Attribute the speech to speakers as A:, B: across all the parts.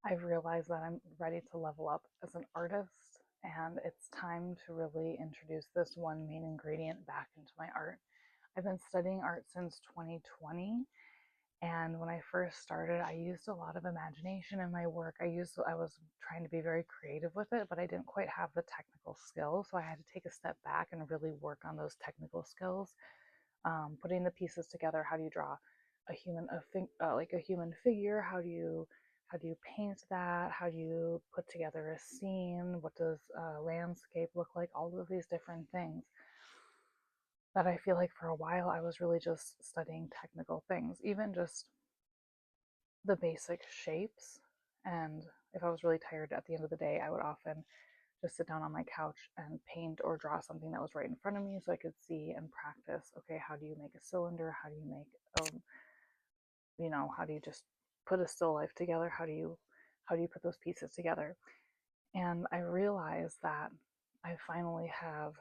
A: I've realized that I'm ready to level up as an artist, and it's time to really introduce this one main ingredient back into my art. I've been studying art since 2020, and when I first started, I used a lot of imagination in my work. I was trying to be very creative with it, but I didn't quite have the technical skills, so I had to take a step back and really work on those technical skills. Putting the pieces together. How do you draw like a human figure? How do you paint that? How do you put together a scene? What does a landscape look like? All of these different things that I feel like for a while I was really just studying technical things, even just the basic shapes. And if I was really tired at the end of the day, I would often just sit down on my couch and paint or draw something that was right in front of me so I could see and practice. Okay, how do you make a cylinder? How do you make how do you just put a still life together? How do you put those pieces together? And I realized that I finally have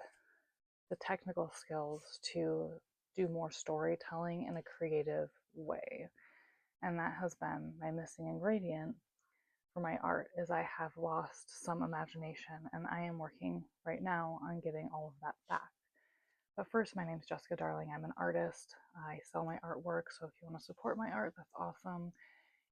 A: the technical skills to do more storytelling in a creative way. And that has been my missing ingredient for my art is I have lost some imagination, and I am working right now on getting all of that back. But first, my name is Jessica Darling. I'm an artist. I sell my artwork, so if you want to support my art, that's awesome.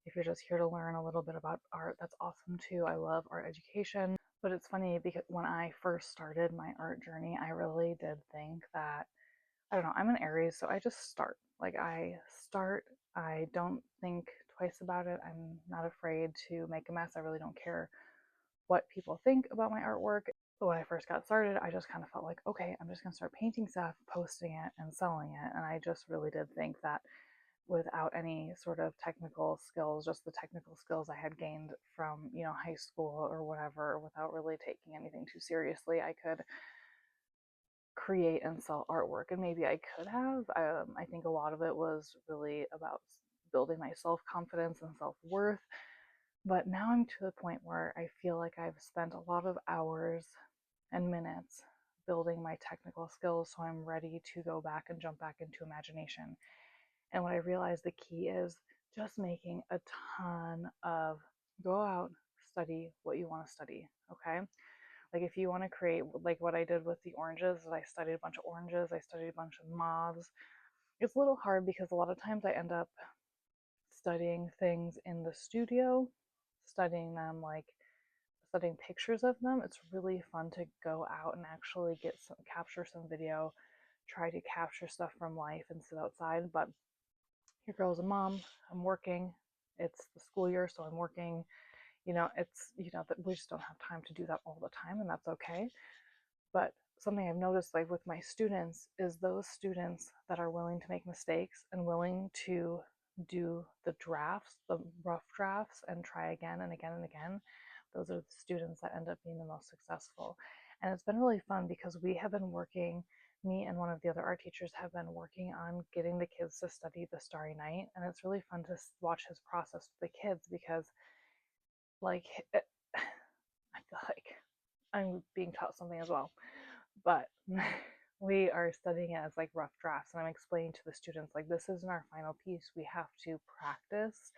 A: If you're just here to learn a little bit about art, that's awesome too. I love art education. But it's funny because when I first started my art journey, I really did think that, I don't know, I'm an Aries, so I just start. Like I start, I don't think twice about it. I'm not afraid to make a mess. I really don't care what people think about my artwork. But when I first got started, I just kind of felt like, okay, I'm just going to start painting stuff, posting it, and selling it. And I just really did think that without any sort of technical skills, just the technical skills I had gained from, high school or whatever, without really taking anything too seriously, I could create and sell artwork. And maybe I could have. I think a lot of it was really about building my self confidence and self worth. But now I'm to the point where I feel like I've spent a lot of hours and minutes building my technical skills, so I'm ready to go back and jump back into imagination. And what I realized the key is just making a ton of go out, study what you want to study. Okay. Like if you want to create, like what I did with the oranges, is I studied a bunch of oranges, I studied a bunch of mauves. It's a little hard because a lot of times I end up studying things in the studio, studying them like studying pictures of them. It's really fun to go out and actually capture some video, try to capture stuff from life and sit outside. But your girl's a mom. I'm working. It's the school year, so I'm working. That we just don't have time to do that all the time, and that's okay. But something I've noticed, like with my students, is those students that are willing to make mistakes and willing to do the drafts, the rough drafts, and try again and again and again. Those are the students that end up being the most successful. And it's been really fun because me and one of the other art teachers have been working on getting the kids to study the Starry Night. And it's really fun to watch his process with the kids because, like, I feel like I'm being taught something as well. But we are studying it as like rough drafts, and I'm explaining to the students, like, this isn't our final piece. We have to practice.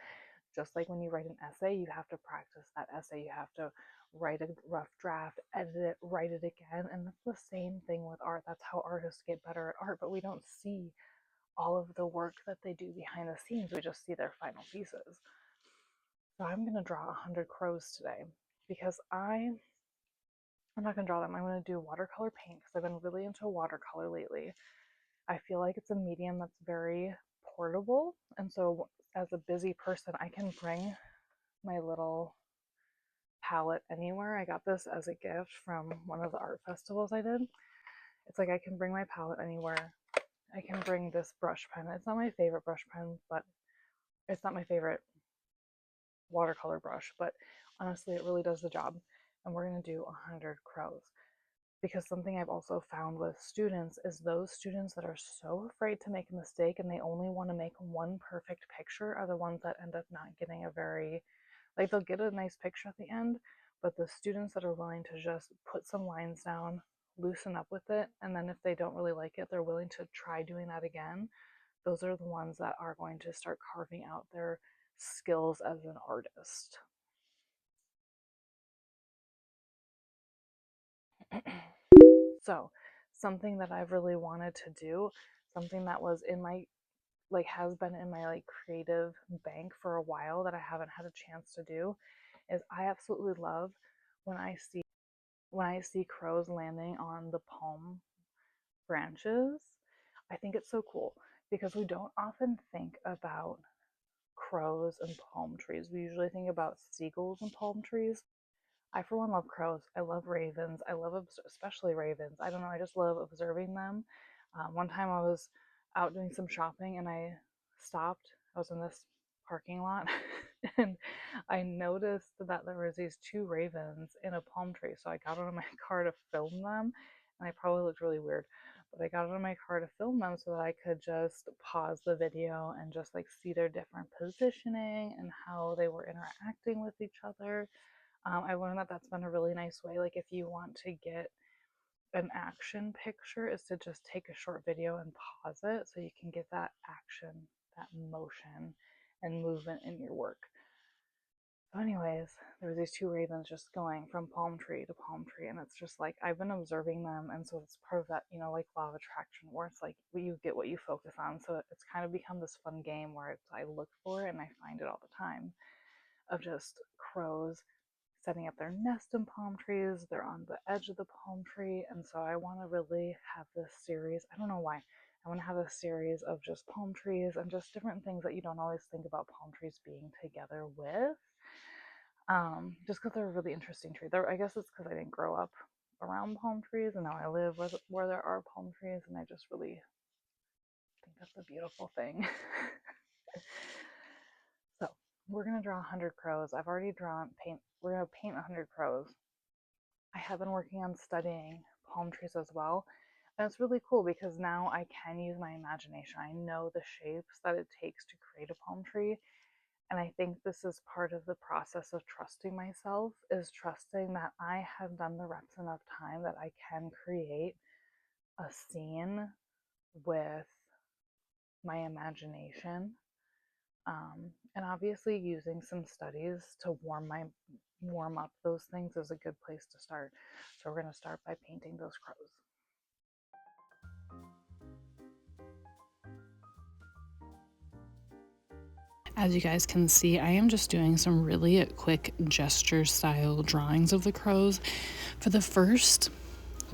A: Just like when you write an essay, you have to practice that essay. You have to write a rough draft, edit it, write it again. And that's the same thing with art. That's how artists get better at art, but we don't see all of the work that they do behind the scenes. We just see their final pieces. So I'm going to draw 100 crows today because I'm not going to draw them. I'm going to do watercolor paint because I've been really into watercolor lately. I feel like it's a medium that's very portable. And so, as a busy person, I can bring my little palette anywhere. I got this as a gift from one of the art festivals I did. It's like I can bring my palette anywhere. I can bring this brush pen. It's not my favorite brush pen, but it's not my favorite watercolor brush, but honestly, it really does the job. And we're going to do 100 crows. Because something I've also found with students is those students that are so afraid to make a mistake and they only want to make one perfect picture are the ones that end up not getting like they'll get a nice picture at the end, but the students that are willing to just put some lines down, loosen up with it, and then if they don't really like it, they're willing to try doing that again. Those are the ones that are going to start carving out their skills as an artist. So, something that I've really wanted to do, something that was in my like has been in my like creative bank for a while that I haven't had a chance to do, is I absolutely love when I see crows landing on the palm branches. I think it's so cool because we don't often think about crows and palm trees. We usually think about seagulls and palm trees. I, for one, love crows. I love ravens. I love, especially ravens. I don't know, I just love observing them. One time I was out doing some shopping and I stopped. I was in this parking lot and I noticed that there was these two ravens in a palm tree. So I got out of my car to film them, and I probably looked really weird, but I got out of my car to film them so that I could just pause the video and just like see their different positioning and how they were interacting with each other. I learned that that's been a really nice way. Like, if you want to get an action picture, is to just take a short video and pause it so you can get that action, that motion, and movement in your work. So, anyways, there was these two ravens just going from palm tree to palm tree, and it's just like I've been observing them, and so it's part of that, like law of attraction, where it's like you get what you focus on. So it's kind of become this fun game where I look for it and I find it all the time of just crows setting up their nest in palm trees. They're on the edge of the palm tree. And so I want to really have this series. I don't know why. I want to have a series of just palm trees and just different things that you don't always think about palm trees being together with. Just because they're a really interesting tree. I guess it's because I didn't grow up around palm trees and now I live where there are palm trees, and I just really think that's a beautiful thing. So we're gonna draw 100 crows. I've already drawn paint. We're gonna paint 100 crows. I have been working on studying palm trees as well. And it's really cool because now I can use my imagination. I know the shapes that it takes to create a palm tree. And I think this is part of the process of trusting myself, is trusting that I have done the reps enough time that I can create a scene with my imagination. And obviously using some studies to warm up those things is a good place to start. So we're going to start by painting those crows. As you guys can see, I am just doing some really quick gesture style drawings of the crows. For the first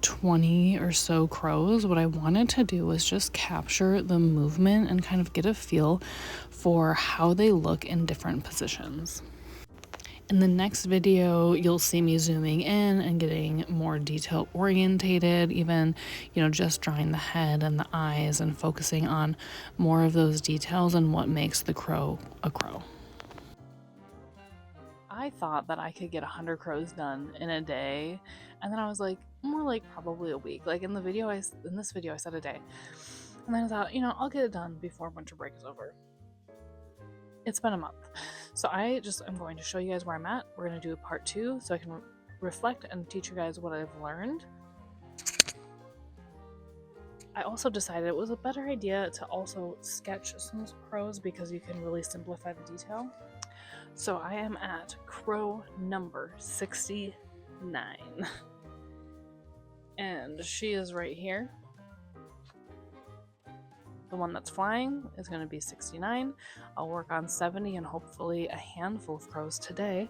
A: 20 or so crows, what I wanted to do was just capture the movement and kind of get a feel for how they look in different positions. In the next video, you'll see me zooming in and getting more detail orientated, even, just drawing the head and the eyes and focusing on more of those details and what makes the crow a crow. I thought that I could get 100 crows done in a day, and then I was like, more like probably a week. Like in this video, I said a day, and then I thought, I'll get it done before winter break is over. It's been a month. So I'm going to show you guys where I'm at. We're going to do a part 2 so I can reflect and teach you guys what I've learned. I also decided it was a better idea to also sketch some crows because you can really simplify the detail. So I am at crow number 69. And she is right here. The one that's flying is going to be 69. I'll work on 70 and hopefully a handful of crows today.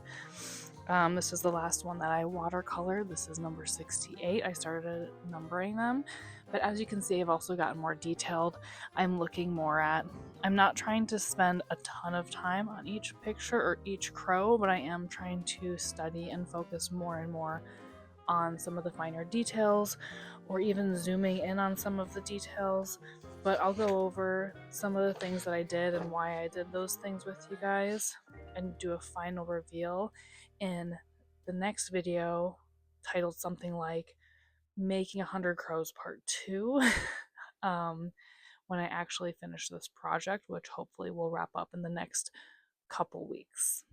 A: This is the last one that I watercolored. This is number 68. I started numbering them, but as you can see, I've also gotten more detailed. I'm not trying to spend a ton of time on each picture or each crow, but I am trying to study and focus more and more on some of the finer details, or even zooming in on some of the details. But I'll go over some of the things that I did and why I did those things with you guys and do a final reveal in the next video, titled something like Making 100 Crows Part 2, when I actually finish this project, which hopefully will wrap up in the next couple weeks.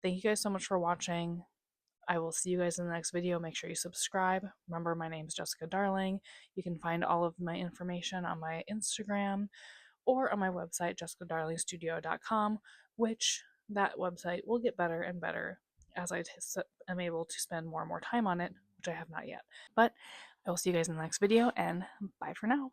A: Thank you guys so much for watching. I will see you guys in the next video. Make sure you subscribe. Remember, my name is Jessica Darling. You can find all of my information on my Instagram or on my website, jessicadarlingstudio.com, which that website will get better and better as I am able to spend more and more time on it which I have not yet. But I will see you guys in the next video, and bye for now.